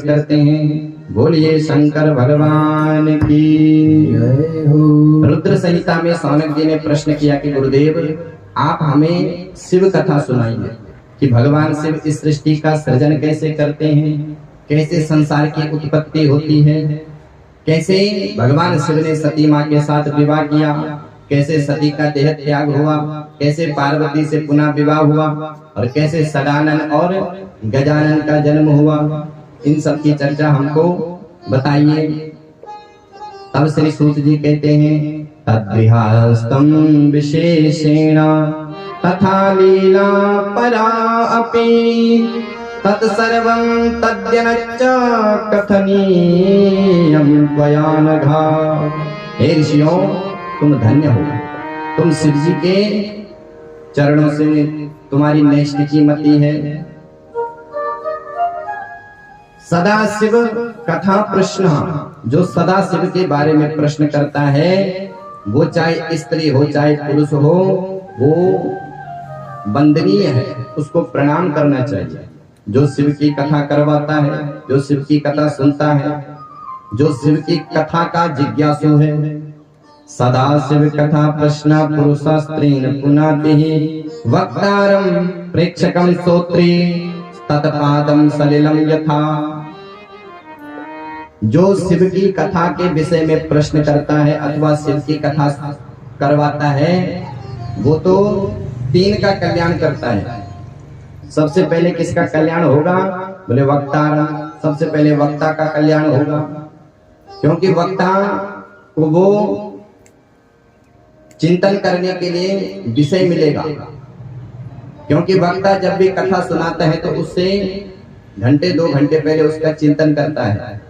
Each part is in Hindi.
करते हैं। बोलिए शंकर भगवान की जय हो। रुद्र संहिता में शौनक जी ने प्रश्न किया कि गुरुदेव आप हमें शिव कथा सुनाइए कि भगवान शिव इस सृष्टि का सृजन कैसे करते हैं, कैसे संसार की उत्पत्ति होती है, कैसे भगवान शिव ने सती माँ के साथ विवाह किया, कैसे सती का देह त्याग हुआ, कैसे पार्वती से पुनः विवाह हुआ और कैसे सदानन और गजानन का जन्म हुआ। इन सब की चर्चा हमको बताइए। तब श्री सूत जी कहते हैं तद्विहास्तम विशेषेण तथा लीला परा अपि तत्सर्वं तद्यनच्च कथनीयं त्वया नघा। हे ऋषियों तुम धन्य हो, तुम शिव जी के चरणों से तुम्हारी नैष्ठ की मति है। सदा शिव कथा प्रश्न, जो सदा शिव के बारे में प्रश्न करता है वो चाहे स्त्री हो चाहे पुरुष हो वो वंदनीय है, उसको प्रणाम करना चाहिए। जो शिव की कथा करवाता है, जो शिव की कथा सुनता है, जो शिव की कथा का जिज्ञासु है। सदा शिव कथा प्रश्न पुरुषास्त्रीन पुनाति वक्तारम प्रेक्षकम श्रोत्री तत्पादम सलिलम यथा। जो शिव की कथा के विषय में प्रश्न करता है अथवा शिव की कथा करवाता है वो तो तीन का कल्याण करता है। सबसे पहले किसका कल्याण होगा? बोले वक्ता। सबसे पहले वक्ता का कल्याण होगा, क्योंकि वक्ता को वो चिंतन करने के लिए विषय मिलेगा। क्योंकि वक्ता जब भी कथा सुनाता है तो उससे घंटे 2 घंटे पहले उसका चिंतन करता है।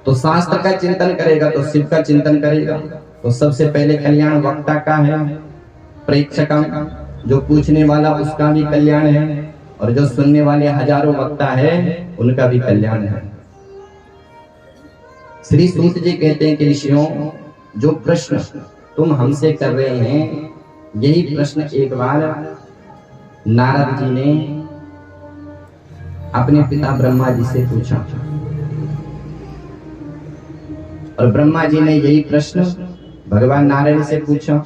तो शास्त्र का चिंतन करेगा तो शिव का चिंतन करेगा। तो सबसे पहले कल्याण वक्ता का है। प्रेक्षक जो पूछने वाला उसका भी कल्याण है और जो सुनने वाले हजारों वक्ता है उनका भी कल्याण है। श्री सूत जी कहते हैं कि ऋषियों जो प्रश्न तुम हमसे कर रहे हैं यही प्रश्न एक बार नारद जी ने अपने पिता ब्रह्मा जी से पूछा और ब्रह्मा जी ने यही प्रश्न भगवान नारायण से पूछा।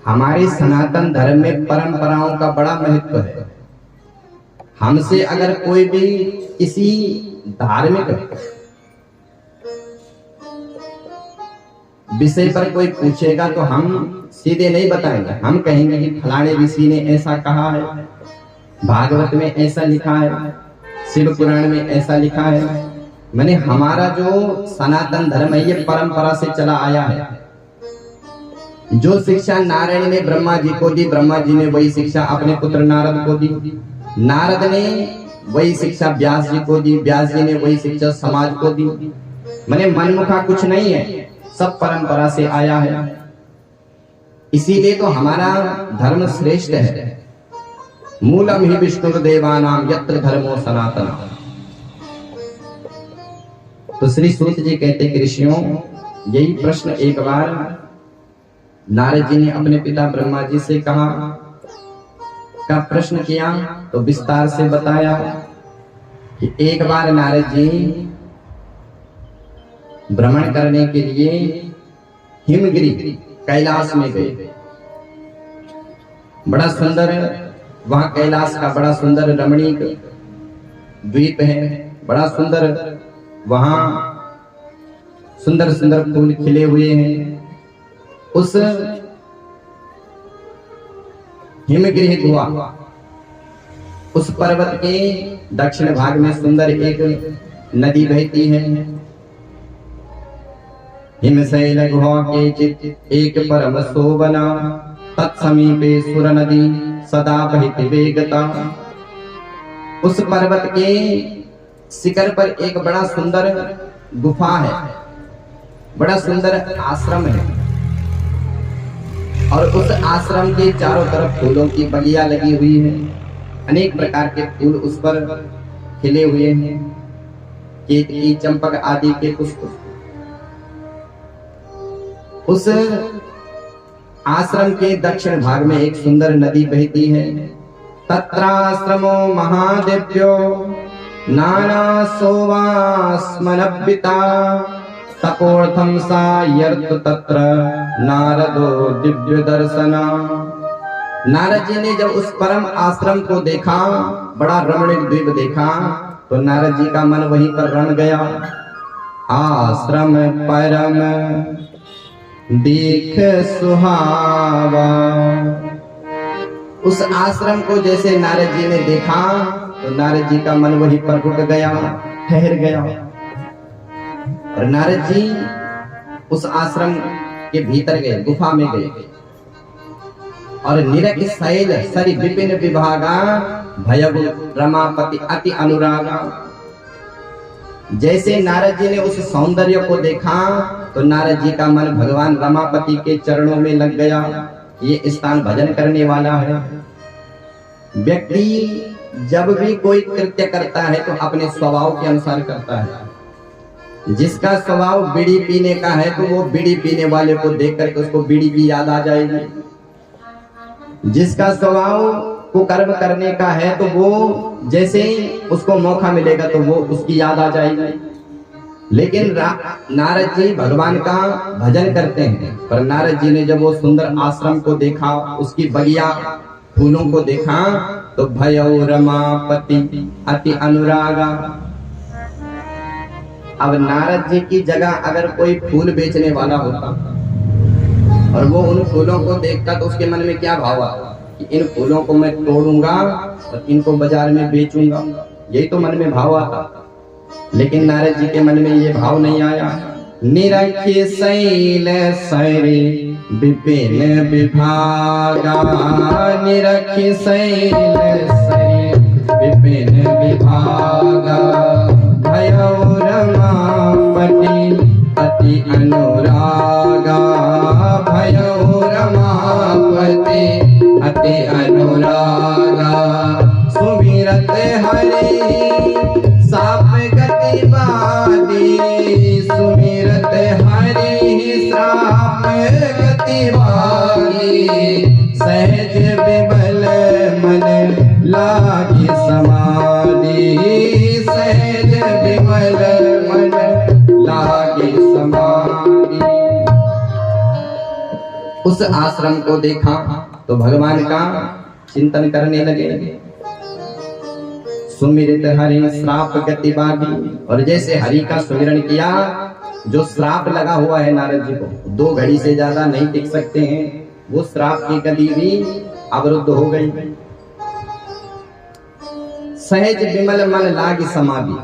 हमारे सनातन धर्म में परंपराओं का बड़ा महत्व है। हमसे अगर कोई भी किसी धार्मिक विषय पर कोई पूछेगा तो हम सीधे नहीं बताएंगे। हम कहेंगे कि फलाने ऋषि ने ऐसा कहा है, भागवत में ऐसा लिखा है, शिव पुराण में ऐसा लिखा है। मैंने हमारा जो सनातन धर्म है ये परंपरा से चला आया है। जो शिक्षा नारायण ने ब्रह्मा जी को दी, ब्रह्मा जी ने वही शिक्षा अपने पुत्र नारद को दी, नारद ने वही शिक्षा व्यास जी को दी, व्यास जी ने वही शिक्षा समाज को दी। मैंने मनमुखा कुछ नहीं है, सब परंपरा से आया है। इसीलिए तो हमारा धर्म श्रेष्ठ है। मूलम ही विष्णुर्देवानाम यत्र धर्मो सनातन। तो श्री सूत जी कहते कि ऋषियों यही प्रश्न एक बार नारद जी ने अपने पिता ब्रह्मा जी से कहा का प्रश्न किया तो विस्तार से बताया कि एक बार नारद जी भ्रमण करने के लिए हिमगिरी कैलाश में गए। बड़ा सुंदर वहां कैलाश का बड़ा सुंदर रमणीक द्वीप है, बड़ा सुंदर वहां सुंदर सुंदर फूल खिले हुए हैं। उस हिमगिरी गुहा उस पर्वत के दक्षिण भाग में सुंदर एक नदी बहती है। हिमशैल गुहा के चित एक परम शोभना तत्समीपे सुर नदी सदा बहति वेगता। उस पर्वत के शिखर पर एक बड़ा सुंदर गुफा है, बड़ा सुंदर आश्रम है और उस आश्रम के चारों तरफ फूलों की बगिया लगी हुई है। अनेक प्रकार के फूल उस पर खिले हुए हैं, केतकी, चंपक आदि के पुष्प। उस आश्रम के दक्षिण भाग में एक सुंदर नदी बहती है। तत्राश्रमो महादेव्यो नाना सोवास्मनपिता तपोर्थम सायर्त तत्र नारदो दिव्य दर्शना। नारद जी ने जब उस परम आश्रम को देखा, बड़ा रमणीक द्वीप देखा, तो नारद जी का मन वहीं पर रण गया। आश्रम परम देख सुहावा। उस आश्रम को जैसे नारद जी ने देखा तो नारद जी का मन वहीं पर रुक गया, ठहर गया। और नारद जी उस आश्रम के भीतर गए, गुफा में गए और निरख शैल सरि विपिन विभागा भयगु रमापति अति अनुरागा। जैसे नारद जी ने उस सौंदर्य को देखा तो नारद जी का मन भगवान रमापति के चरणों में लग गया। ये स्थान भजन करने वाला है। व्यक्ति जब भी कोई कृत्य करता है तो अपने स्वभाव के अनुसार करता है। जिसका स्वभाव बीड़ी पीने का है तो वो बीड़ी पीने वाले को देख करके उसको बीड़ी की याद आ जाएगी। जिसका स्वभाव कुकर्म करने का है तो वो जैसे ही उसको मौका मिलेगा तो वो उसकी याद आ जाएगी। लेकिन नारद जी भगवान का भजन करते हैं। पर नारद जी ने जब वो सुंदर आश्रम को देखा, उसकी बगिया फूलों को देखा तो भयौ रमापति अति अनुरागा। अब नारद जी की जगह अगर कोई फूल बेचने वाला होता और वो उन फूलों को देखता तो उसके मन में क्या भाव आता कि इन फूलों को मैं तोड़ूंगा और इनको बाजार में बेचूंगा, यही तो मन में भाव आता। लेकिन नारद जी के मन में ये भाव नहीं आया। निरखि शैल सरि विपिन विभागा, निरखि शैल सरि विपिन विभागा, भयौ रमापति अति अनुरागा, भयौ रमापति अति अनुरागा। सुमिरत हरि साप गति बादी, सुमिरत हरि श्राप गति बादी, सहज विमल मन लागी समाधि, सहज विमल मन लागी समाधि। उस आश्रम को देखा तो भगवान का चिंतन करने लगे। सुमिरित हरि श्राप गति बागी, और जैसे हरि का सुमिरन किया, जो श्राप लगा हुआ है नारद जी को, 2 घड़ी से ज्यादा नहीं टिक सकते हैं, वो श्राप की गति भी अवरुद्ध हो गई। सहज विमल मन लागी समाधि,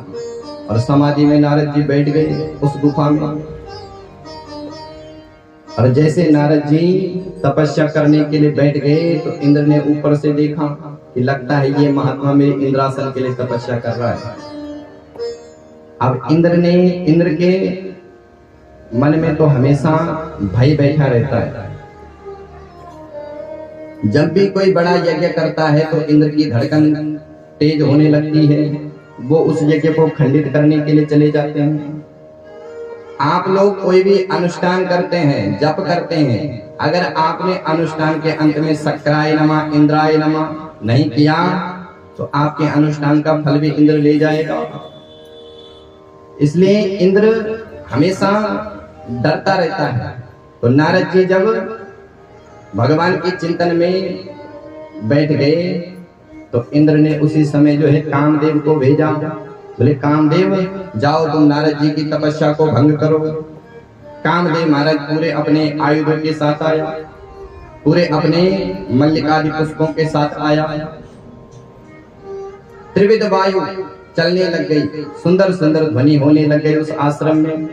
और समाधि में नारद जी बैठ गए उस गुफा में। और जैसे नारद जी तपस्या करने के लिए बैठ गए तो इंद्र ने ऊपर से देखा कि लगता है ये महात्मा मेरे इंद्रासन के लिए तपस्या कर रहा है। अब इंद्र के मन में तो हमेशा भय बैठा रहता है। जब भी कोई बड़ा यज्ञ करता है तो इंद्र की धड़कन तेज होने लगती है, वो उस यज्ञ को खंडित करने के लिए चले जाते हैं। आप लोग कोई भी अनुष्ठान करते हैं, जप करते हैं, अगर आपने अनुष्ठान के अंत में शक्राय नमः इंद्राय नमः नहीं किया तो आपके अनुष्ठान का फल भी इंद्र ले जाएगा। इसलिए इंद्र हमेशा डरता रहता है। तो नारद जी जब भगवान के चिंतन में बैठ गए तो इंद्र ने उसी समय जो है कामदेव को भेजा। बोले कामदेव जाओ तुम नारद जी की तपस्या को भंग करो। कामदेव महाराज पूरे अपने आयुधों के साथ आया, पूरे अपने मल्लिकादि पुष्पों के साथ आया। त्रिविध वायु चलने लग गई, सुंदर सुंदर ध्वनि होने लग गई उस आश्रम में।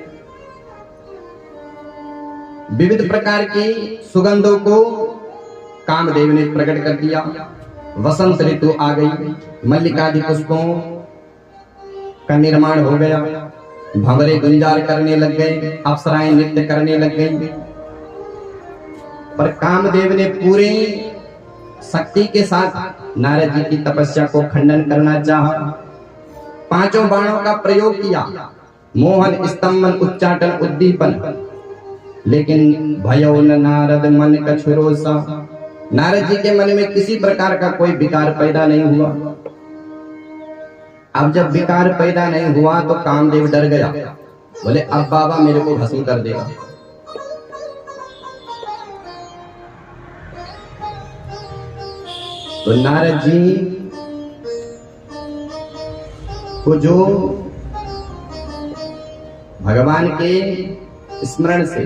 विविध प्रकार की सुगंधों को कामदेव ने प्रकट कर दिया। वसंत ऋतु आ गई, मल्लिकादि पुष्पों का निर्माण हो गया, भंवरे गुंजार करने लग गए, अप्सराएं नृत्य करने लग गई। पर कामदेव ने पूरे शक्ति के साथ नारद जी की तपस्या को खंडन करना चाहा। 5 बाणों का प्रयोग किया, मोहन, स्तंभन, उच्चाटन, उद्दीपन, लेकिन भयो न नारद मन कछुरोसा। नारद जी के मन में किसी प्रकार का कोई विकार पैदा नहीं हुआ। अब जब विकार पैदा नहीं हुआ तो कामदेव डर गया, बोले अब बाबा मेरे को भस्म कर देगा। तो नारद जी को जो भगवान के स्मरण से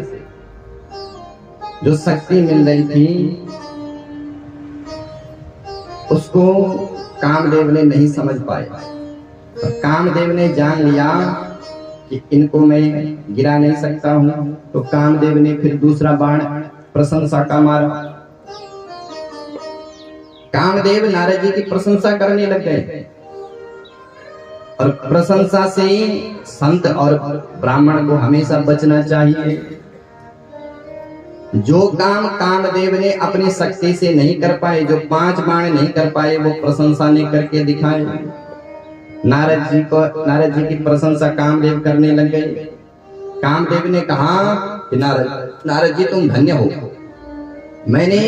जो शक्ति मिल रही थी उसको कामदेव ने नहीं समझ पाए। तो कामदेव ने जान लिया कि इनको मैं गिरा नहीं सकता हूं, तो कामदेव ने फिर दूसरा बाण प्रशंसा का मारा। कामदेव नारद जी की प्रशंसा करने लग गए और प्रशंसा से संत और ब्राह्मण को हमेशा बचना चाहिए। जो काम कामदेव ने अपनी शक्ति से नहीं कर पाए, जो 5 बाण नहीं कर पाए, वो प्रशंसा ने करके दिखाए। नारद जी की प्रशंसा कामदेव करने लग गए। कामदेव ने कहा कि नारद जी तुम धन्य हो, मैंने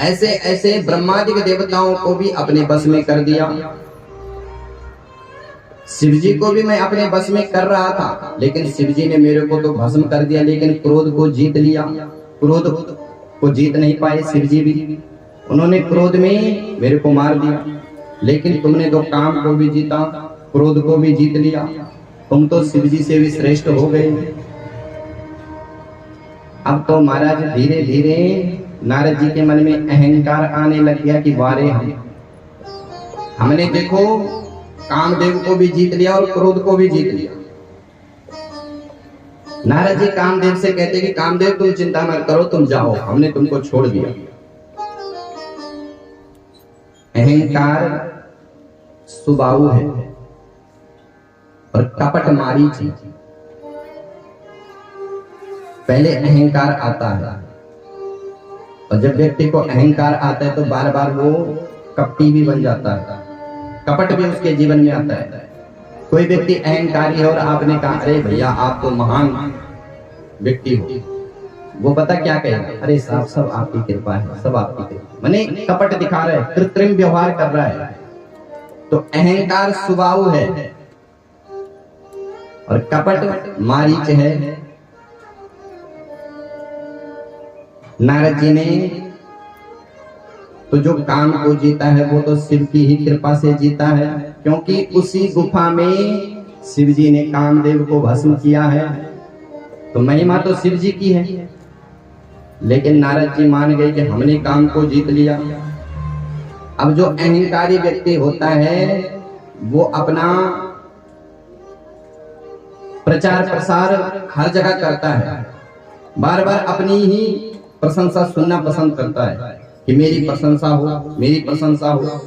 ऐसे ऐसे ब्रह्मादि देवताओं को भी अपने बस में कर दिया, शिव जी को भी मैं अपने बस में कर रहा था, लेकिन शिव जी ने मेरे को तो भस्म कर दिया, लेकिन क्रोध को जीत लिया। क्रोध को जीत नहीं पाए शिव जी भी, उन्होंने क्रोध में मेरे को मार दिया। लेकिन तुमने तो काम को भी जीता, क्रोध को भी जीत लिया, तुम तो शिव जी से भी श्रेष्ठ हो गए। अब तो महाराज धीरे धीरे नारद जी के मन में अहंकार आने लग गया कि वारे हमने देखो कामदेव को भी जीत लिया और क्रोध को भी जीत लिया। नारद जी कामदेव से कहते कि कामदेव तुम चिंता मत करो, तुम जाओ, हमने तुमको छोड़ दिया। अहंकार सुबाहु है और कपट मारी चीज। पहले अहंकार आता है और जब व्यक्ति को अहंकार आता है तो बार बार वो कपटी भी बन जाता है, कपट भी उसके जीवन में आता है। कोई व्यक्ति अहंकारी है और आपने कहा अरे भैया आप तो महान व्यक्ति हो, वो पता क्या कहेगा, अरे साहब सब आपकी कृपा है, सब आपकी कृपा। माने कपट दिखा रहा है, कृत्रिम व्यवहार कर रहा है। तो अहंकार सुबाहु है और कपट मारीच है। नारद जी ने तो जो काम को जीता है वो तो शिव की ही कृपा से जीता है, क्योंकि उसी गुफा में शिव जी ने कामदेव को भस्म किया है, तो महिमा तो शिव जी की है। लेकिन नारद जी मान गए कि हमने काम को जीत लिया। अब जो अहंकारी व्यक्ति होता है वो अपना प्रचार प्रसार हर जगह करता है, बार बार अपनी ही प्रशंसा सुनना पसंद करता है कि मेरी प्रशंसा हो, मेरी प्रशंसा हो,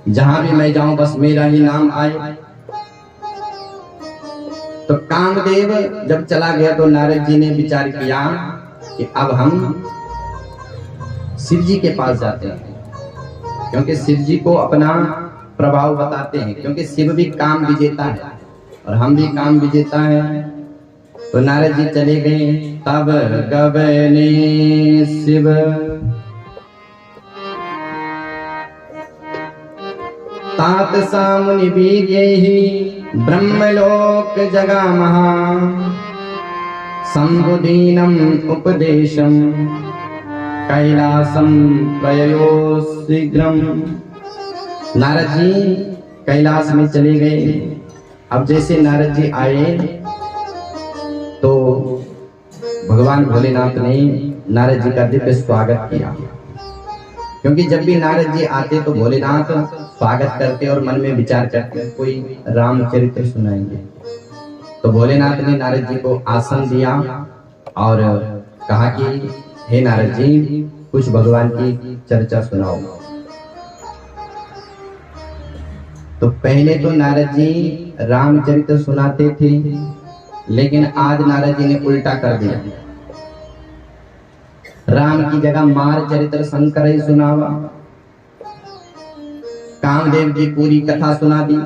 जहां भी मैं जाऊं बस मेरा ही नाम आए। तो कामदेव जब चला गया तो नारद जी ने विचार किया कि अब हम शिव जी के पास जाते हैं, क्योंकि शिव जी को अपना प्रभाव बताते हैं, क्योंकि शिव भी काम विजेता है और हम भी काम विजेता है। तो नारद जी चले गए। तब गबने शिव तात सामुनि वीर्यैहि ब्रह्मलोक जगामहा संबुदीनम उपदेशम कैलासम प्रयो शीघ्रम। नारद जी कैलाश में चले गए। अब जैसे नारद जी आए तो भगवान भोलेनाथ ने नारद जी का दिव्य स्वागत किया, क्योंकि जब भी नारद जी आते तो भोलेनाथ स्वागत करते और मन में विचार करते कोई रामचरित्र सुनाएंगे। तो भोलेनाथ ने नारद जी को आसन दिया और कहा कि हे नारद जी कुछ भगवान की चर्चा सुनाओ। तो पहले तो नारद जी रामचरित्र सुनाते थे, लेकिन आज नारद जी ने उल्टा कर दिया, राम की जगह मार चरित्र शंकर ही सुनावा। कामदेव की पूरी कथा सुना दी,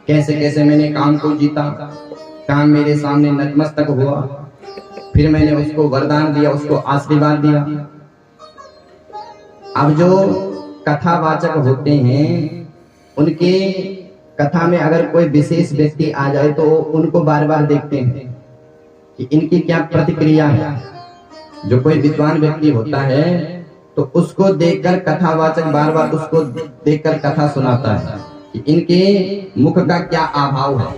कैसे कैसे मैंने काम को जीता, काम मेरे सामने नतमस्तक हुआ, फिर मैंने उसको वरदान दिया, उसको आशीर्वाद दिया। अब जो कथावाचक होते हैं उनके कथा में अगर कोई विशेष व्यक्ति आ जाए तो उनको बार बार देखते हैं कि इनकी क्या प्रतिक्रिया है। जो कोई विद्वान व्यक्ति होता है तो उसको देखकर कथावाचक बार बार उसको देखकर कथा सुनाता है कि इनके मुख का क्या आभाव है।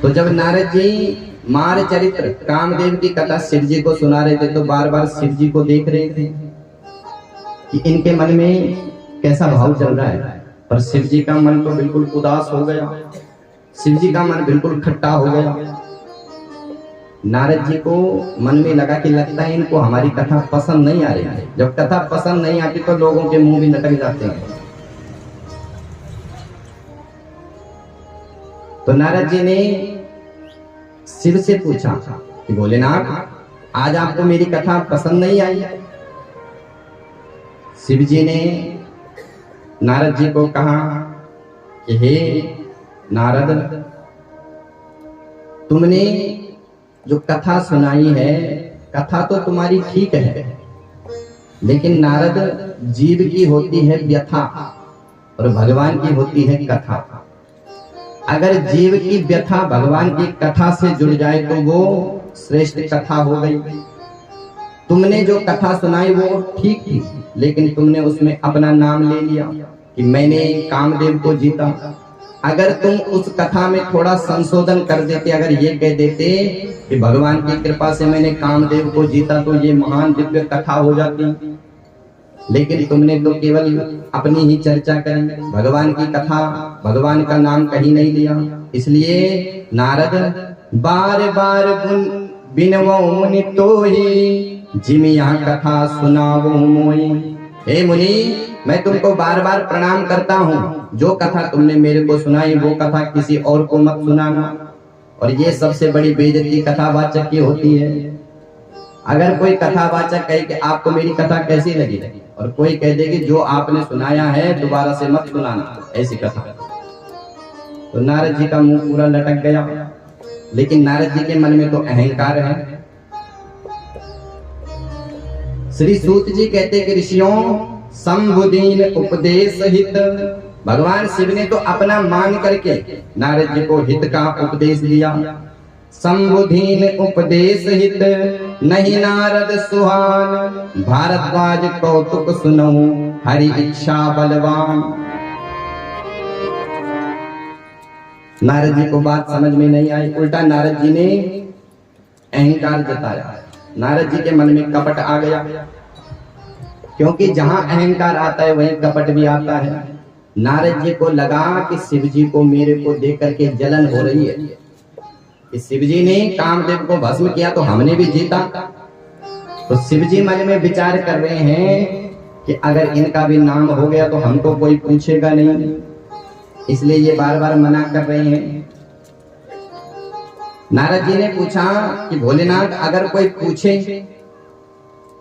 तो जब नारद जी मार चरित्र कामदेव की कथा शिव जी को सुना रहे थे तो बार बार शिव जी को देख रहे थे कि इनके मन में कैसा भाव चल रहा है। पर शिव जी का मन तो बिल्कुल उदास हो गया, शिव जी का मन बिल्कुल खट्टा हो गया। नारद जी को मन में लगा कि लगता है इनको हमारी कथा पसंद नहीं आ रही है। जब कथा पसंद नहीं आती तो लोगों के मुंह भी लटक जाते हैं। तो नारद जी ने शिव से पूछा कि भोलेनाथ, आज आपको मेरी कथा पसंद नहीं आई? शिव जी ने नारद जी को कहा कि हे नारद, तुमने जो कथा सुनाई है, कथा तो तुम्हारी ठीक है, लेकिन नारद, जीव की होती है व्यथा और भगवान की होती है कथा। अगर जीव की व्यथा भगवान की कथा से जुड़ जाए तो वो श्रेष्ठ कथा हो गई। तुमने जो कथा सुनाई वो ठीक थी, लेकिन तुमने उसमें अपना नाम ले लिया कि मैंने कामदेव को जीता। अगर तुम उस कथा में थोड़ा संशोधन कर देते, अगर ये कह देते कि भगवान की कृपा से मैंने कामदेव को जीता, तो ये महान दिव्य कथा हो जाती। लेकिन तुमने तो केवल अपनी ही चर्चा करी, भगवान की कथा, भगवान का नाम कहीं नहीं लिया। इसलिए नारद, बार बार बिनवो मुनि तोहि, जिमिया कथा सुनावो मोहि। हे मुनि, मैं तुमको बार बार प्रणाम करता हूँ। जो कथा तुमने मेरे को सुनाई वो कथा किसी और को मत सुनाना। और ये सबसे बड़ी बेइज्जती कथावाचक की होती है। अगर कोई कथावाचक कहे कि आपको मेरी कथा कैसी लगी, और कोई कह दे कि जो आपने सुनाया है दोबारा से मत सुनाना, ऐसी कथा, तो नारद जी का मुंह पूरा लटक गया। लेकिन नारद जी के मन में तो अहंकार है। श्री सूत जी कहते कि ऋषियों, संबुदीन उपदेश हित, भगवान शिव ने तो अपना मान करके नारद जी को हित का उपदेश दिया। संबुधीन उपदेश हित, नहीं नारद सुहान, भारद्वाज कौतुक सुनो, हरि इच्छा बलवान। नारद जी को बात समझ में नहीं आई, उल्टा नारद जी ने अहंकार जताया। नारद जी के मन में कपट आ गया, क्योंकि जहां अहंकार आता है वहीं कपट भी आता है। नारद जी को लगा कि शिव जी को मेरे को देख करके जलन हो रही है कि शिव जी ने कामदेव को भस्म किया तो हमने भी जीता। तो शिव जी मन में विचार कर रहे हैं कि अगर इनका भी नाम हो गया तो हमको कोई पूछेगा नहीं, इसलिए ये बार बार मना कर रहे हैं। नारद जी ने पूछा कि भोलेनाथ, अगर कोई पूछे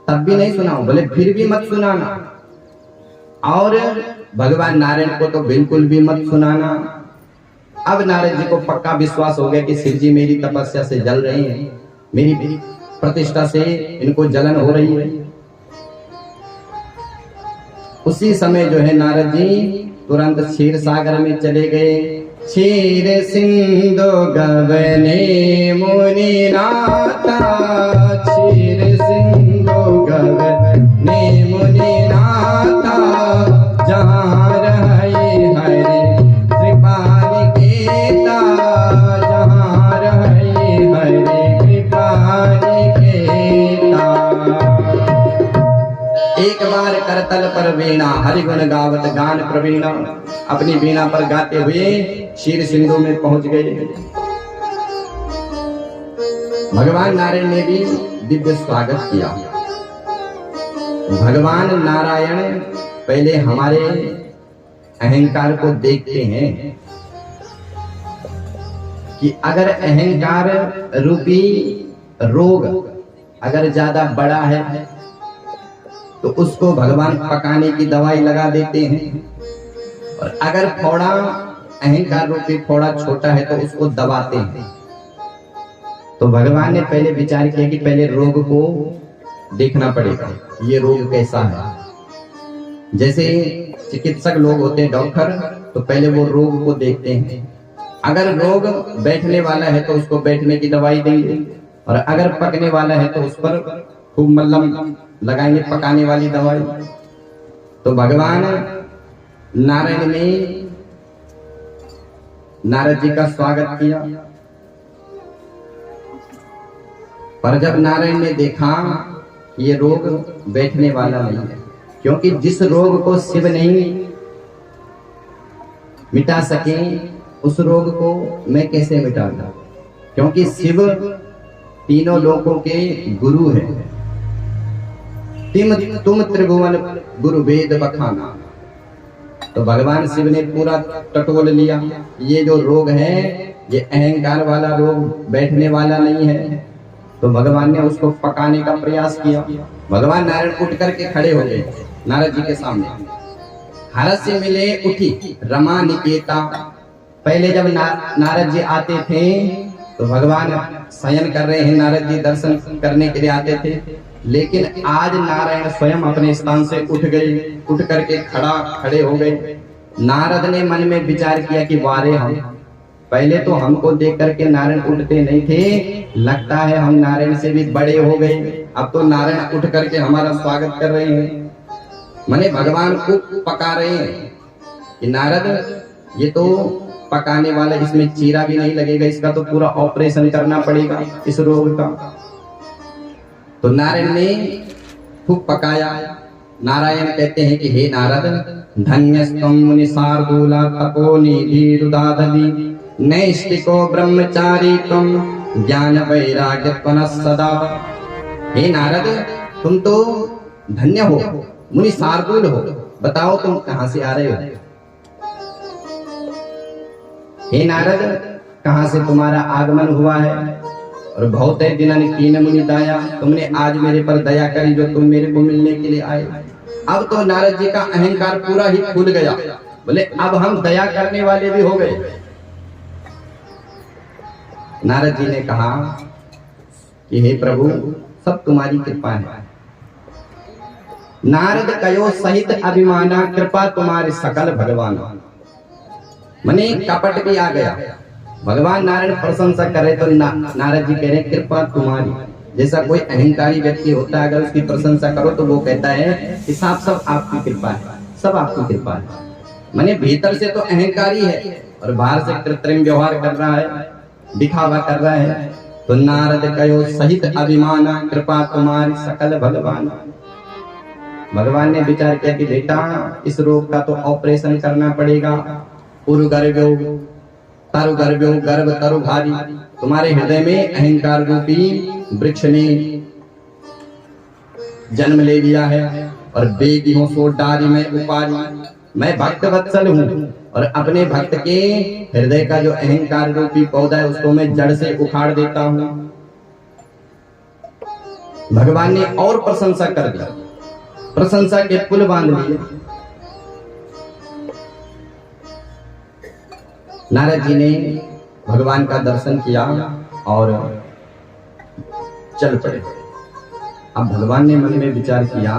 तब भी नहीं सुनाओ? बोले फिर भी मत सुनाना, और भगवान नारायण को तो बिल्कुल भी मत सुनाना। अब नारद जी को पक्का विश्वास हो गया कि शिव जी मेरी तपस्या से जल रहे हैं, मेरी प्रतिष्ठा से इनको जलन हो रही है। उसी समय जो है नारद जी तुरंत क्षीर सागर में चले गए। क्षीर सिंधु गगने मुनि नाथा, क्षीर सिंधु गगने मुनि नाथा, जहाँ रहे हरे कृपाल केता, जहाँ रहे हरे कृपाल केता। एक बार करतल पर वीणा, हरिगुण गावत गान प्रवीणा, अपनी वीणा पर गाते हुए क्षीर सिंधु में पहुंच गए। भगवान नारायण ने भी दिव्य स्वागत किया। भगवान नारायण पहले हमारे अहंकार को देखते हैं कि अगर अहंकार रूपी रोग अगर ज्यादा बड़ा है तो उसको भगवान पकाने की दवाई लगा देते हैं, और अगर फोड़ा, अहंकार रूपी फोड़ा छोटा है तो उसको दबाते हैं। तो भगवान ने पहले विचार किया कि पहले रोग को देखना पड़ेगा, ये रोग कैसा है। जैसे चिकित्सक लोग होते हैं, डॉक्टर, तो पहले वो रोग को देखते हैं। अगर रोग बैठने वाला है तो उसको बैठने की दवाई देंगे, और अगर पकने वाला है तो उस पर खूब मल्लम लगाएंगे, पकाने वाली दवाई। तो भगवान नारायण ने नारद जी का स्वागत किया, पर जब नारायण ने देखा कि ये रोग बैठने वाला नहीं है, क्योंकि जिस रोग को शिव नहीं मिटा सके उस रोग को मैं कैसे मिटा दूं, क्योंकि शिव तीनों लोकों के गुरु है। तुम त्रिभुवन गुरु वेद बखाना। तो भगवान शिव ने पूरा टटोल लिया, ये जो रोग है ये अहंकार वाला रोग, बैठने वाला नहीं है। तो भगवान ने उसको पकाने का प्रयास किया। भगवान नारायण उठ करके खड़े हो गए नारद जी के सामने। हरस से मिले उठी रमा निकेता। पहले जब नारद जी आते थे तो भगवान शयन कर रहे हैं, नारद जी दर्शन करने के लिए आते थे, लेकिन आज नारायण स्वयं अपने स्थान से उठ गए, उठ करके खड़े हो गए। नारद ने मन में विचार किया कि वारे हम, पहले तो हमको देख करके नारायण उठते नहीं थे, लगता है हम नारायण से भी बड़े हो गए, अब तो नारायण उठ करके हमारा स्वागत कर रहे हैं। माने भगवान को पका रहे हैं कि नारद ये तो पकाने वाला, इसमें चीरा भी नहीं लगेगा, इसका तो पूरा ऑपरेशन करना पड़ेगा इस रोग का। तो नारायण ने खूब पकाया। नारायण कहते हैं कि हे नारद, धन्यस्तम मुनि शार्दूला तपोनिधि रुदाधि नैष्टिको ब्रह्मचारी तुम ज्ञान वैराग्य सदा। हे नारद, तुम तो धन्य हो, मुनि शार्दूल हो। बताओ तुम कहां से आ रहे हो? हे नारद, कहां से तुम्हारा आगमन हुआ है? और बहुत दिनन कीन मुनि दया, तुमने आज मेरे पर दया करी जो तुम मेरे को मिलने के लिए आए। अब तो नारद जी का अहंकार पूरा ही खुल गया, बोले अब हम दया करने वाले भी हो गए। नारद जी ने कहा कि हे प्रभु, सब तुम्हारी कृपा है। नारद कयो सहित अभिमाना, कृपा तुम्हारे सकल भगवान। मने कपट भी आ गया। भगवान नारायण प्रशंसा कर रहे तो नारद जी कह रहे कृपा तुम्हारी। जैसा कोई अहंकारी व्यक्ति होता है, अगर उसकी प्रशंसा करो तो वो कहता है कि सब आपकी कृपा है, सब आपकी कृपा है। मने भीतर से तो अहंकारी है और बाहर से कृत्रिम व्यवहार कर रहा है, दिखावा कर रहा है। तो नारद कयो सहित अभिमाना, कृपा तुम्हारी सकल भगवान। भगवान ने विचार किया कि बेटा इस रोग का तो ऑपरेशन करना पड़ेगा। पुरु गर्भ्यो तरु गर्भ्यो गर्भ तरु भारी, तुम्हारे हृदय में अहंकार रूपी वृक्ष ने जन्म ले लिया है और बेगी हो सो डारी में उपारी। मैं भक्त वत्सल हूँ और अपने भक्त के हृदय का जो अहंकार रूपी पौधा है उसको मैं जड़ से उखाड़ देता हूँ। भगवान ने और प्रशंसा कर दी, प्रशंसा के पुल बांध लिए। नारद जी ने भगवान का दर्शन किया और चल पड़े। अब भगवान ने मन में विचार किया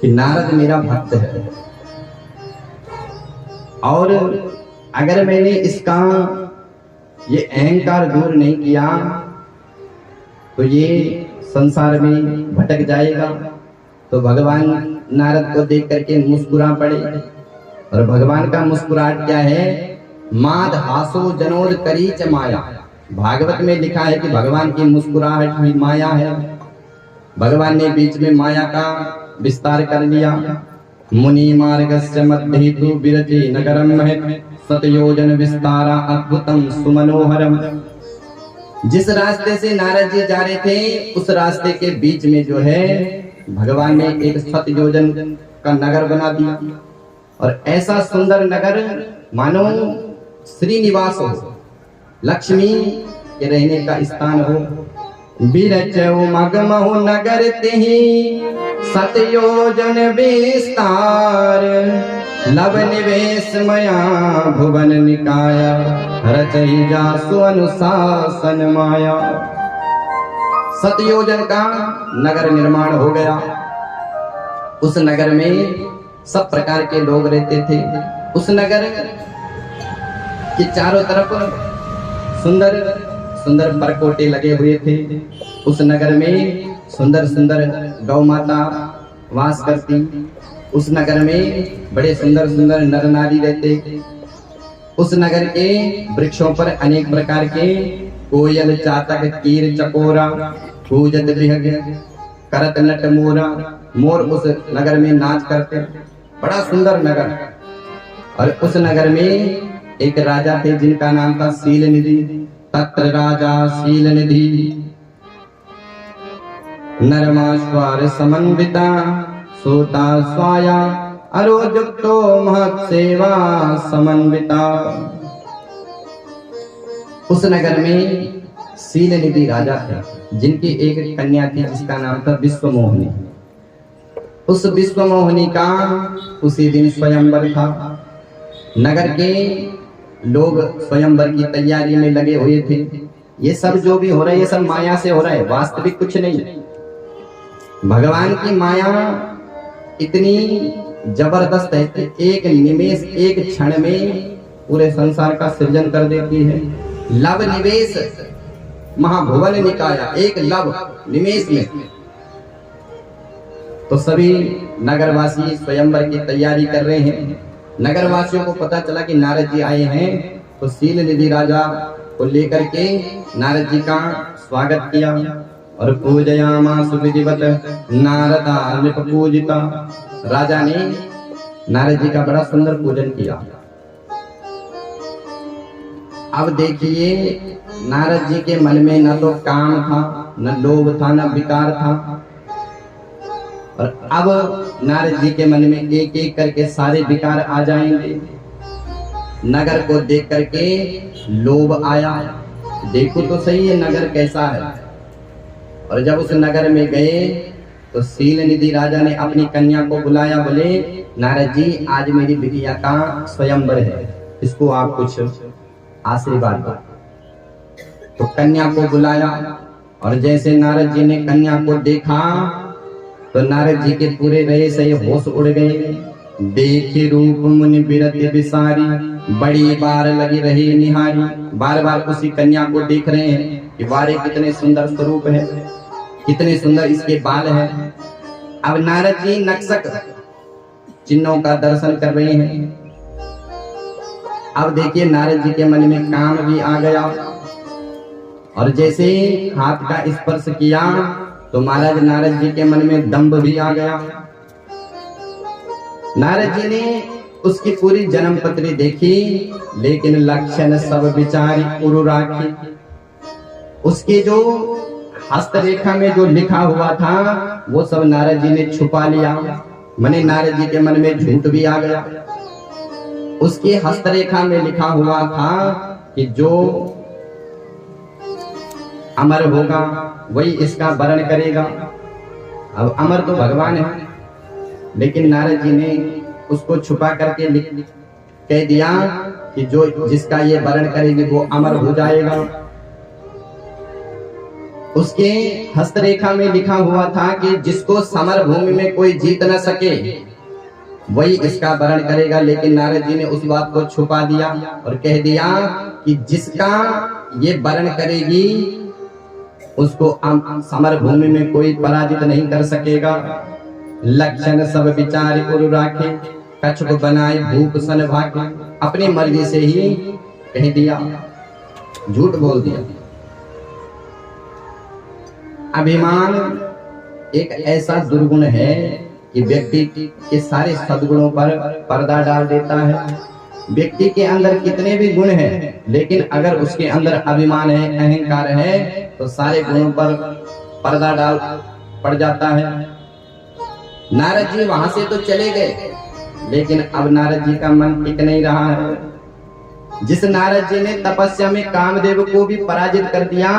कि नारद मेरा भक्त है और अगर मैंने इसका ये अहंकार दूर नहीं किया तो ये संसार में भटक जाएगा। तो भगवान नारद को देख करके मुस्कुरा पड़े और भगवान का मुस्कुराहट क्या है? माद हासो जनोद करीच माया। भागवत में लिखा है कि भगवान की मुस्कुराहट ही माया है। भगवान ने बीच में माया का विस्तार कर लिया। मुनि मार्गस्य मध्ये तु विरचे नगरम महत् सतयोजन विस्तारा अद्भुतम सुमनोहरम। जिस रास्ते से नारद जी जा रहे थे उस रास्ते के बीच में जो है भगवान ने एक सतयोजन का नगर बना दिया और ऐसा सुंदर नगर मानो श्रीनिवास हो, लक्ष्मी के रहने का स्थान हो। बिरचौ मगमहु नगर तेहि सतयोजन विस्तार, लव निवेश मया भुवन निकाया, रचहि जासु अनुशासन माया। सतयोजन का नगर निर्माण हो गया। उस नगर में सब प्रकार के लोग रहते थे। उस नगर के चारों तरफ सुंदर सुंदर परकोटे लगे हुए थे। उस नगर में सुंदर सुंदर गौ माता वास करती। उस नगर में बड़े सुंदर सुंदर नर नारी रहते। उस नगर के वृक्षों पर अनेक प्रकार के कोयल, चातक, कीर, चकोरा, कूजत, बिहग, करत, नट, मोरा, मोर उस नगर में नाच करते। बड़ा सुंदर नगर। और उस नगर में एक राजा थे जिनका नाम था शीलनिधि। तत्र राजा शीलनिधि नरमाश्वार समन्विता सोता स्वाया अरोजुक्तो महत् सेवा समन्विता। उस नगर में शीलनिधि राजा थे जिनकी एक कन्या थी जिसका नाम था विश्वमोहिनी। उस विश्वमोहिनी का उसी दिन स्वयंवर था। नगर के लोग स्वयंवर की तैयारी में लगे हुए थे। ये सब जो भी हो रहा है ये सब माया से हो रहा है, वास्तविक कुछ नहीं। भगवान की माया इतनी जबरदस्त है कि एक निमेष, एक क्षण में पूरे संसार का सृजन कर देती है। लव निवेश महाभुवन निकाया, एक लव निमेष में। तो सभी नगरवासी स्वयंवर की तैयारी कर रहे हैं। नगरवासियों को पता चला कि नारद जी आए हैं, तो शीलनिधि राजा को लेकर के नारद जी का स्वागत किया और पूजयामास विधिवत नारदा नृप पूजिता। राजा ने नारद जी का बड़ा सुंदर पूजन किया। अब देखिए नारद जी के मन में न तो काम था, न लोभ था, न विकार था। और अब नारद जी के मन में एक एक करके सारे विकार आ जाएंगे। नगर को देख करके लोभ आया, देखो तो सही ये नगर कैसा है। और जब उस नगर में गए तो शीलनिधि राजा ने अपनी कन्या को बुलाया। बोले नारद जी आज मेरी बिटिया का स्वयंवर है, इसको आप कुछ आशीर्वाद दो। तो कन्या को बुलाया और जैसे नारद जी ने कन्या को देखा तो नारद जी के पूरे रहे से होश उड़ गए। देखे रूप मुनि बिरति बिसारी, बड़ी बार लगी रही निहारी। बार बार उसी कन्या को देख रहे हैं कि बारे कितने सुंदर स्वरूप है, कितने सुंदर इसके बाल हैं। अब नारद जी नक्शक चिन्हों का दर्शन कर रहे हैं। अब देखिए नारद जी के मन में काम भी आ गया और जैसे हाथ का स्पर्श किया तो महाराज नारद जी के मन में दंभ भी आ गया। नारद जी ने उसकी पूरी जन्म पत्री देखी, लेकिन लक्षण सब विचारी उरु राखी। उसके जो हस्तरेखा में जो लिखा हुआ था वो सब नारद जी ने छुपा लिया। मने नारद जी के मन में झूठ भी आ गया। उसकी हस्तरेखा में लिखा हुआ था कि जो अमर होगा वही इसका वर्ण करेगा। अब अमर तो भगवान है, लेकिन नारद जी ने उसको छुपा करके कह दिया कि जो जिसका ये वर्ण करेगी वो अमर हो जाएगा। उसके हस्तरेखा में लिखा हुआ था कि जिसको समर भूमि में कोई जीत न सके वही इसका वर्ण करेगा, लेकिन नारद जी ने उस बात को छुपा दिया और कह दिया कि जिसका ये वर्ण करेगी उसको समर भूमि में कोई पराजित नहीं कर सकेगा। लक्षण सब विचार उरु राखे, कछुक बनाए भूप सन भाके। अपनी मर्जी से ही कह दिया, झूठ बोल दिया। अभिमान एक ऐसा दुर्गुण है कि व्यक्ति के सारे सद्गुणों पर पर्दा डाल देता है। व्यक्ति के अंदर कितने भी गुण हैं, लेकिन अगर उसके अंदर अभिमान है, अहंकार है, तो सारे गुणों पर पर्दा डाल पड़ जाता है। नारद जी वहां से तो चले गए, लेकिन अब नारद जी का मन टिक नहीं रहा है। जिस नारद जी ने तपस्या में कामदेव को भी पराजित कर दिया,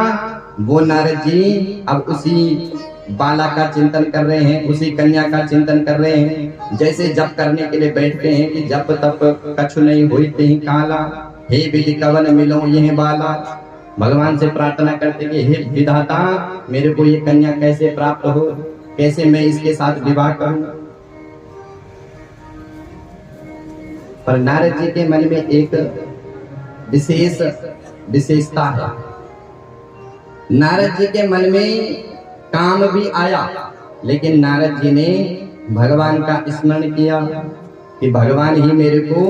वो नारद जी अब उसी बाला का चिंतन कर रहे हैं, उसी कन्या का चिंतन कर रहे हैं। जैसे जप करने के लिए बैठते हैं कि जप तप कछु नहीं हुई ते काला, हे विधि कवन मिलो यह बाला। भगवान से प्रार्थना करते कि हे विधाता मेरे को ये कन्या कैसे प्राप्त हो, कैसे मैं इसके साथ विवाह करूं। पर नारद जी के मन में एक विशेषता है। नारद जी के मन में काम भी आया, लेकिन नारद जी ने भगवान का स्मरण किया कि भगवान ही मेरे को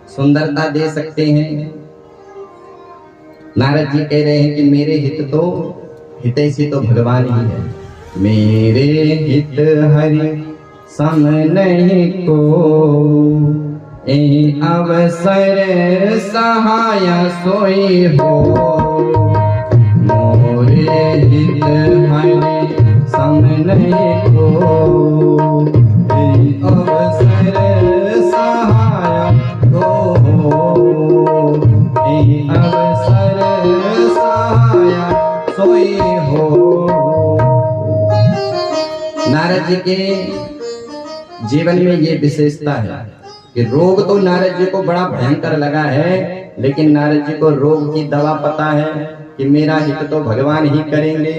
सुंदरता दे सकते हैं। नारद जी कह रहे हैं कि मेरे हितैषी तो भगवान ही है। मेरे हित हरि सम नहीं को, ए अवसर सहाय सोई हो। मोरे हित हरि सम नहीं को, ए अवसर सहाय हो। ए अवसर सहाय सोई हो। नारद जी के जीवन में ये विशेषता है कि रोग तो नारद जी को बड़ा भयंकर लगा है, लेकिन नारद जी को रोग की दवा पता है कि मेरा हित तो भगवान ही करेंगे।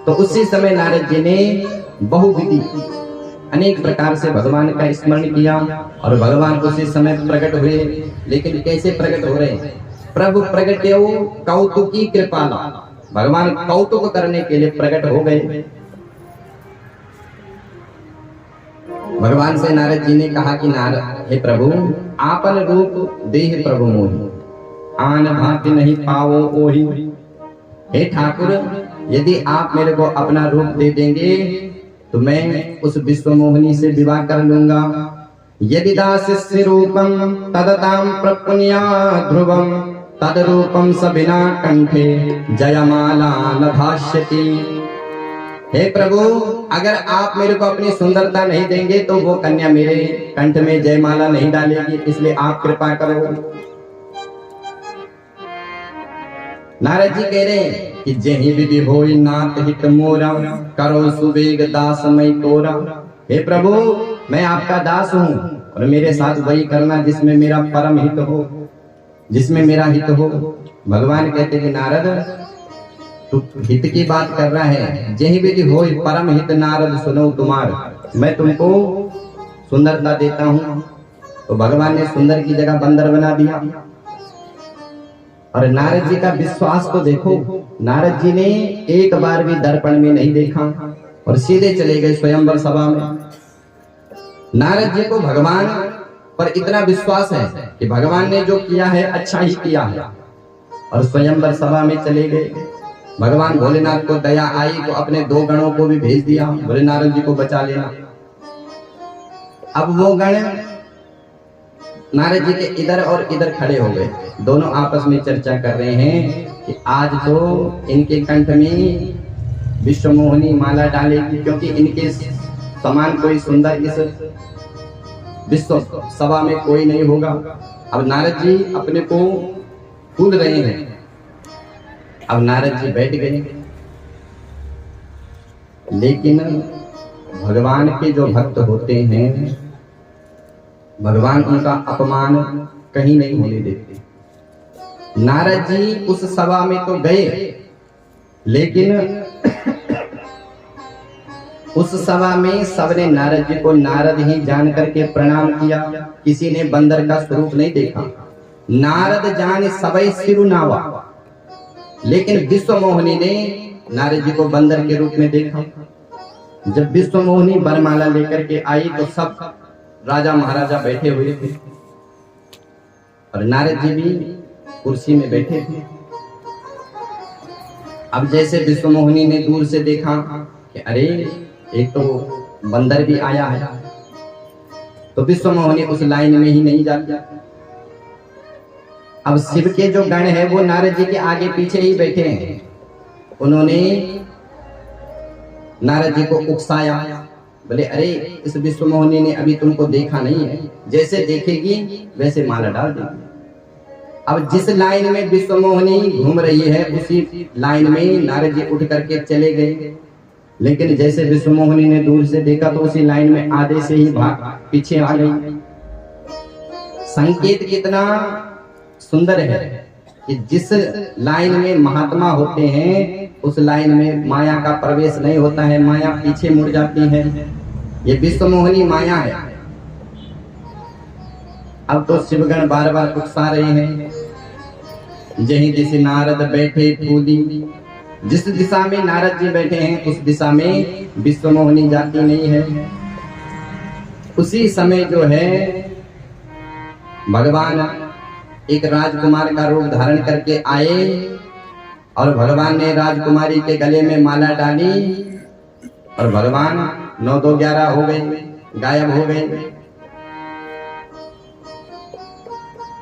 तो उसी समय नारद जी ने बहुविधि अनेक प्रकार से भगवान का स्मरण किया और भगवान उसी समय प्रकट हुए। लेकिन कैसे प्रकट हो रहे? प्रभु प्रगट्यो कौतुकी कृपाला, भगवान कौतुक करने के लिए प्रकट हो गए। भगवान से नारद जी ने कहा कि नारद, हे प्रभु, आपन रूप देह प्रभु मोहि, आन भांति नहीं पाओ ओहि। हे ठाकुर, यदि आप मेरे को अपना रूप दे देंगे तो मैं उस विश्व मोहिनी से विवाह कर लूंगा। यदि दास्यस्य रूपम तदताम प्रपुण्या ध्रुवम, तद रूपम सबिना कंठे जयमाला न भाष्यति। हे प्रभु, अगर आप मेरे को अपनी सुंदरता नहीं देंगे तो वो कन्या मेरे कंठ में जयमाला नहीं डालेगी, इसलिए आप कृपा करो। नारद जी कह रहे हैं कि जेहि विधि होई नाथ हित मोरा, करो सुवेग दास मई तोरा। हे प्रभु, मैं आपका दास हूँ और मेरे साथ वही करना जिसमें मेरा परम हित हो, जिसमें मेरा हित हो। भगवान कहते कि नारद, तू हित की बात कर रहा है। जेहि विधि होई परम हित नारद सुनो तुम्हार, मैं तुमको सुंदरता देता हूँ। तो भगवान ने सुंदर की जगह बंदर बना दिया। और नारद जी का विश्वास तो देखो, नारद जी ने एक बार भी दर्पण में नहीं देखा और सीधे चले गए स्वयंवर सभा में। नारद जी को भगवान पर इतना विश्वास है कि भगवान ने जो किया है अच्छा ही किया है, और स्वयंवर सभा में चले गए। भगवान भोलेनाथ को दया आई तो अपने 2 गणों को भी भेज दिया, बोले नारद जी को बचा लेना। अब वो गण नारद जी के इधर और इधर खड़े हो गए, दोनों आपस में चर्चा कर रहे हैं कि आज तो इनके कंठ में विश्व मोहिनी माला डालेगी, क्योंकि इनके समान कोई सुंदर इस विश्व सभा में कोई नहीं होगा। अब नारद जी अपने को भूल रहे हैं। अब नारद जी बैठ गए, लेकिन भगवान के जो भक्त होते हैं, भगवान उनका अपमान कहीं नहीं होने देते। नारद जी उस सभा में तो गए, लेकिन उस सभा में सबने नारद जी को नारद ही जान करके प्रणाम किया। किसी ने बंदर का स्वरूप नहीं देखा। नारद जान सबई सिरुनावा, लेकिन विश्व मोहिनी ने नारद जी को बंदर के रूप में देखा। जब विश्व मोहिनी वरमाला लेकर के आई तो सब राजा महाराजा बैठे हुए थे और नारद जी भी कुर्सी में बैठे थे। अब जैसे विश्व मोहिनी ने दूर से देखा कि अरे एक तो बंदर भी आया है, तो विश्व मोहिनी उस लाइन में ही नहीं जाती। अब शिव के जो गण है वो नारद जी के आगे पीछे ही बैठे हैं। उन्होंने नारद जी को उकसाया, बोले अरे इस विश्व मोहिनी ने अभी तुमको देखा नहीं है, जैसे देखेगी वैसे माला डाल देगी। अब जिस लाइन में विश्व मोहिनी घूम रही है उसी लाइन में नारद जी उठ करके चले गए, लेकिन जैसे विश्व मोहिनी ने दूर से देखा तो उसी लाइन में आधे से ही पीछे आ गई। संकेत कितना सुंदर है कि जिस लाइन में महात्मा होते हैं उस लाइन में माया का प्रवेश नहीं होता है, माया पीछे मुड़ जाती है। ये विश्व मोहिनी माया है। अब तो शिवगण बार बार उकसा रहे हैं, जहीं दिशा नारद बैठे फूली। जिस दिशा में नारद जी बैठे हैं उस दिशा में विश्वमोहिनी जाती नहीं है। उसी समय जो है भगवान एक राजकुमार का रूप धारण करके आए और भगवान ने राजकुमारी के गले में माला डाली और भगवान 9-2-11 हो गए, गायब हो गए।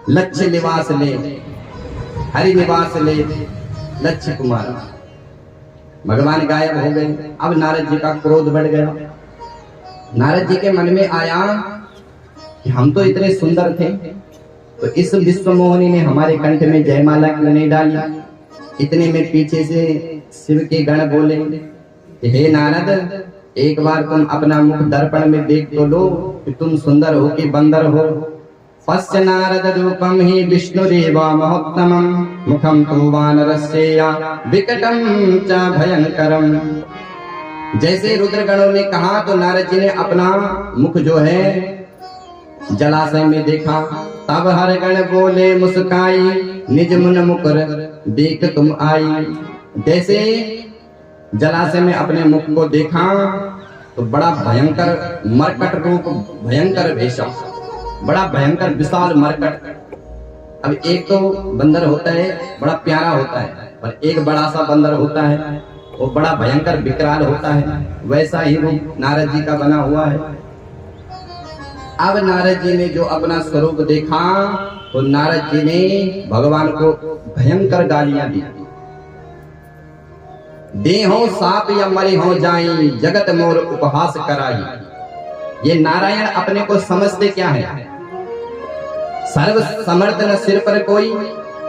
लक्ष्य निवास ले, हरि निवास ले, लक्ष्य कुमार, भगवान गायब हो गए। अब नारद जी का क्रोध बढ़ गया। नारद जी के मन में आया कि हम तो इतने सुंदर थे, तो इस विश्वमोहिनी ने हमारे कंठ में जयमाला क्यों नहीं डाली। इतने में पीछे से शिव के गण बोले, हे नारद, एक बार तुम अपना मुख दर्पण में देख तो लो कि तुम सुंदर हो कि बंदर हो। पश्य नारद रूपम ही विष्णुरेव महोत्तमं, मुखम तु वानरस्येया विकटं च भयंकरम। जैसे रुद्रगणों ने कहा तो नारद जी ने अपना मुख जो है जलाशय में देखा। तब हर गण बोले मुस्काई, निज मुन मुकुर देख तुम आई। जैसे जलाशय में अपने मुख को देखा तो बड़ा भयंकर मरकट रूप, भयंकर वेशा, बड़ा भयंकर विशाल मरकट। अब एक तो बंदर होता है बड़ा प्यारा होता है, और एक बड़ा सा बंदर होता है वो बड़ा भयंकर विकराल होता है। वैसा ही रूप नारद जी का बना हुआ है। अब नारद जी ने जो अपना स्वरूप देखा तो नारद जी ने भगवान को भयंकर गालियां दी। देहो साप या मरे हो जाई, जगत मोर उपहास कराई। ये नारायण अपने को समझते क्या है? सर्व समर्थ न सिर पर कोई,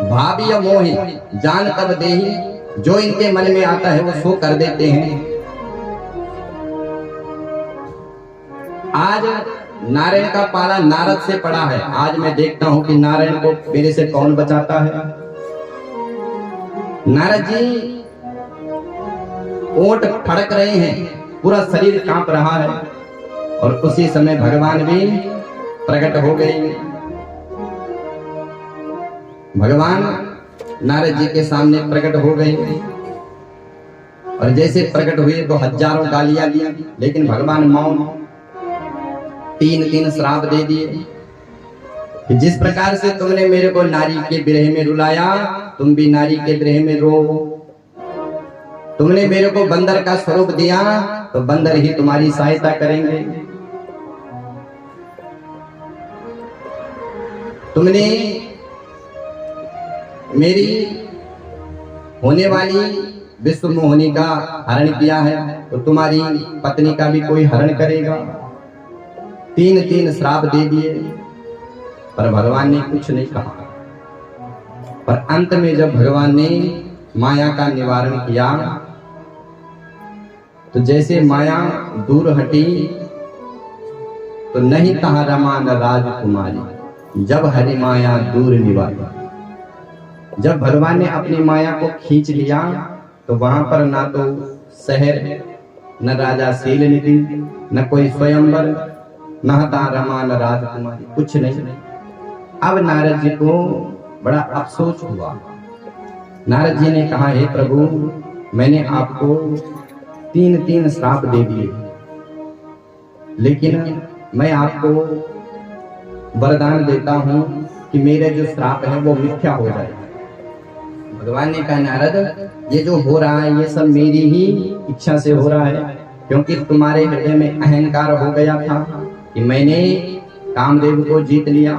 भावी या मोहि जान तब देही। जो इनके मन में आता है वो सो कर देते हैं। आज नारायण का पाला नारद से पड़ा है। आज मैं देखता हूं कि नारायण को मेरे से कौन बचाता है। नारद जी ओंठ फड़क रहे हैं, पूरा शरीर कांप रहा है, और उसी समय भगवान भी प्रकट हो गए। भगवान नारद जी के सामने प्रकट हो गए, और जैसे प्रकट हुए तो हजारों गालियां दी, लेकिन भगवान मौन। 3 श्राप दे दिए कि जिस प्रकार से तुमने मेरे को नारी के विरह में रुलाया, तुम भी नारी के विरह में रो। तुमने मेरे को बंदर का स्वरूप दिया तो बंदर ही तुम्हारी सहायता करेंगे। तुमने मेरी होने वाली विश्वमोहिनी का हरण किया है तो तुम्हारी पत्नी का भी कोई हरण करेगा। 3 श्राप दे दिए, पर भगवान ने कुछ नहीं कहा। पर अंत में जब भगवान ने माया का निवारण किया तो जैसे माया दूर हटी तो नहीं कहा रमा न राजकुमारी, जब हरि माया दूर निवारी। जब भगवान ने अपनी माया को खींच लिया तो वहां पर ना तो शहर, न राजा शीलनिधि, न कोई स्वयंवर, न था रमा न राजकुमारी, कुछ नहीं। अब नारद जी को बड़ा अफसोस हुआ। नारद जी ने कहा, हे प्रभु, मैंने आपको 3 श्राप दे दिए, लेकिन मैं आपको वरदान देता हूं कि मेरे जो श्राप है वो मिथ्या हो जाए। भगवान ने कहा, नारद, ये जो हो रहा है ये सब मेरी ही इच्छा से हो रहा है, क्योंकि तुम्हारे हृदय में अहंकार हो गया था कि मैंने कामदेव को जीत लिया।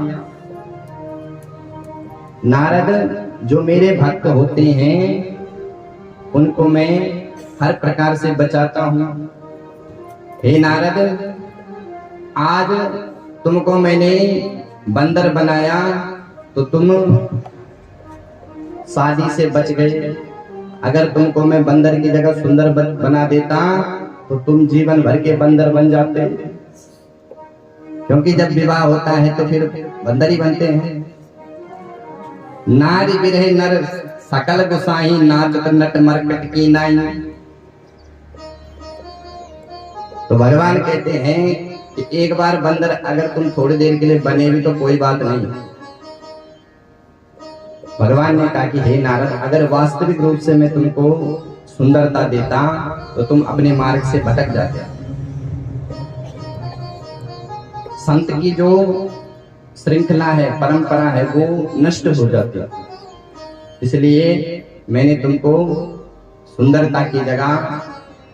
नारद, जो मेरे भक्त होते हैं उनको मैं हर प्रकार से बचाता हूं। हे नारद, आज तुमको मैंने बंदर बनाया तो तुम शादी से बच गए। अगर तुमको मैं बंदर की जगह सुंदर बना देता तो तुम जीवन भर के बंदर बन जाते, क्योंकि जब विवाह होता है तो फिर बंदर ही बनते हैं। नारी बिरहे नर सकल गुसाही, नाचत नट मरकट की नाई। तो भगवान कहते हैं कि एक बार बंदर अगर तुम थोड़ी देर के लिए बने भी तो कोई बात नहीं। भगवान ने कहा कि हे नारद, अगर वास्तविक रूप से मैं तुमको सुंदरता देता तो तुम अपने मार्ग से भटक जाते। संत की जो श्रृंखला है, परंपरा है, वो नष्ट हो जाती है। इसलिए मैंने तुमको सुंदरता की जगह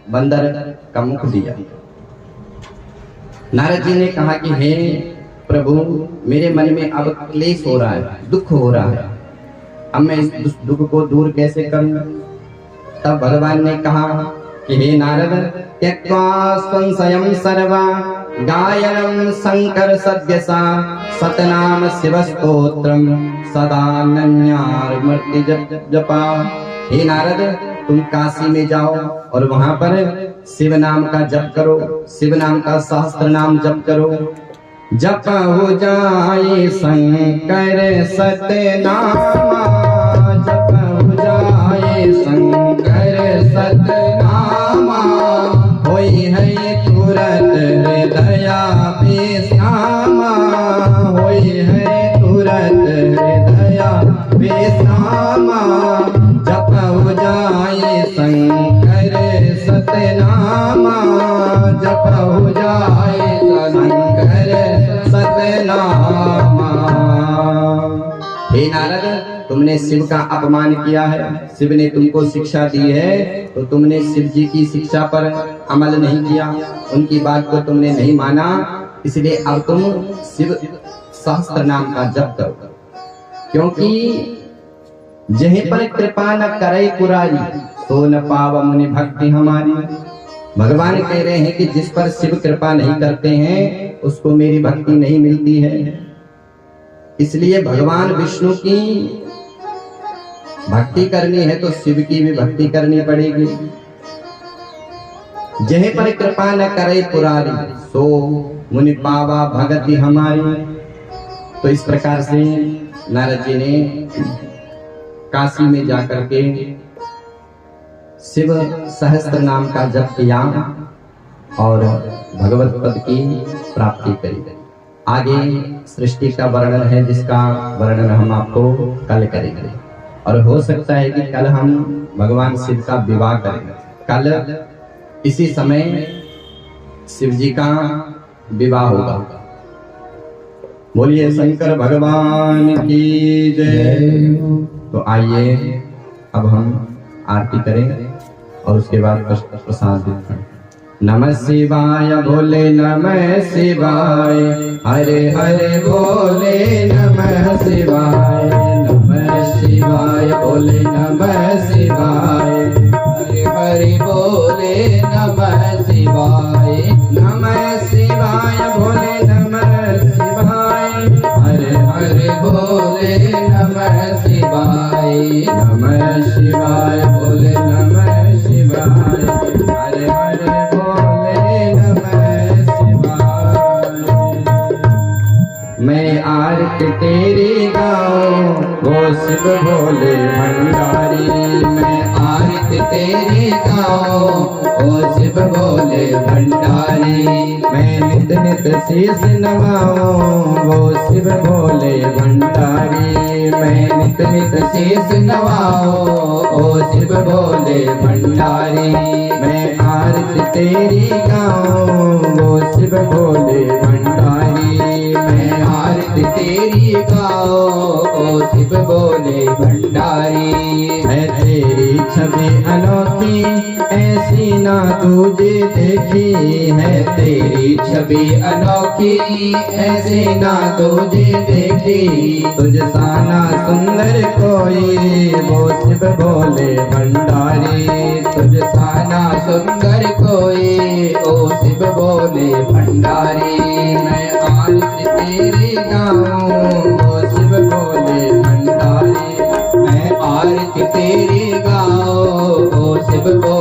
बंदर का मुख दिया। नारद जी ने कहा कि हे प्रभु, मेरे मन में अब क्लेश हो रहा है, दुख हो रहा है, अब मैं इस दुख को दूर कैसे करूं? तब भगवान ने कहा कि हे नारद, त्यक्त्वा संशयं सर्वा गायनं शंकर सद्यसा सतनाम शिव स्तोत्रम सदा नन्यार्मृति जपा। हे नारद, तुम काशी में जाओ और वहां पर शिव नाम का जप करो, शिव नाम का सहस्त्र नाम जप करो। जप हो जाए शंकर सतनामा, जप हो जाए शंकर सतनामा, होई है तुरंत हृदया बेसामा, होई है तुरंत हृदया बेसामा। जप हो जाए शंकर सतनामा, जप हो जाए शंकर सतनामा। हे नारद, तुमने शिव का अपमान किया है, शिव ने तुमको शिक्षा दी है, तो तुमने शिव जी की शिक्षा पर अमल नहीं किया, उनकी बात को तुमने नहीं माना, इसलिए अब तुम शिव सहस्त्र नाम का जप करो। क्योंकि जहीं पर कृपा न करे पुरारी, तो न पाव मुनि भक्ति हमारी। भगवान कह रहे हैं कि जिस पर शिव कृपा नहीं करते हैं उसको मेरी भक्ति नहीं मिलती है। इसलिए भगवान विष्णु की भक्ति करनी है तो शिव की भी भक्ति करनी पड़ेगी। जहीं पर कृपा न करे पुरारी, सो मुनि पावा भगति हमारी। तो इस प्रकार से नारद जी ने काशी में जाकर के शिव सहस्त्र नाम का जप किया और भगवत पद की प्राप्ति करी। आगे सृष्टि का वर्णन है, जिसका वर्णन हम आपको कल करेंगे, और हो सकता है कि कल हम भगवान शिव का विवाह करेंगे। कल इसी समय शिव जी का विवाह होगा। बोलिए शंकर भगवान की जय। तो आइए अब हम आरती करें और उसके बाद प्रसाद दें। नमः शिवाय भोले नमः शिवाय, हरे हरे भोले नमः शिवाय, नमः शिवाय भोले नमः शिवाय, हरे हरे भोले नमः शिवाय, नमः शिवाय भोले नमः शिवाय, हरे हरे भोले नमः शिवाय, नमः शिवाय भोले नमः शिवाय, हरे हरे मैं आरती तेरी गाऊं वो शिव भोले भंडारी, मैं आरती तेरी गाऊं वो शिव भोले भंडारी, मैं नित नित शीश नवाऊं वो शिव भोले भंडारी, मैं नित नित शीश नवाऊं वो शिव भोले भंडारी, मैं आरती तेरी गाऊं वो शिव भोले भंडारी, मैं आरती तेरी गाओ ओ शिव भोले भंडारी। है तेरी छवि अनोखी ऐसी ना तुझे देखी, है तेरी छवि अनोखी ऐसी ना तुझे देखी, तुझ साना सुंदर कोई वो शिव भोले भंडारी, तुझ साना सुंदर कोई ओ शिव भोले भंडारी, मैं आरती तेरी गाऊं ओ शिव भोले भंडारी, मैं आरती तेरी गाऊं ओ शिव भोले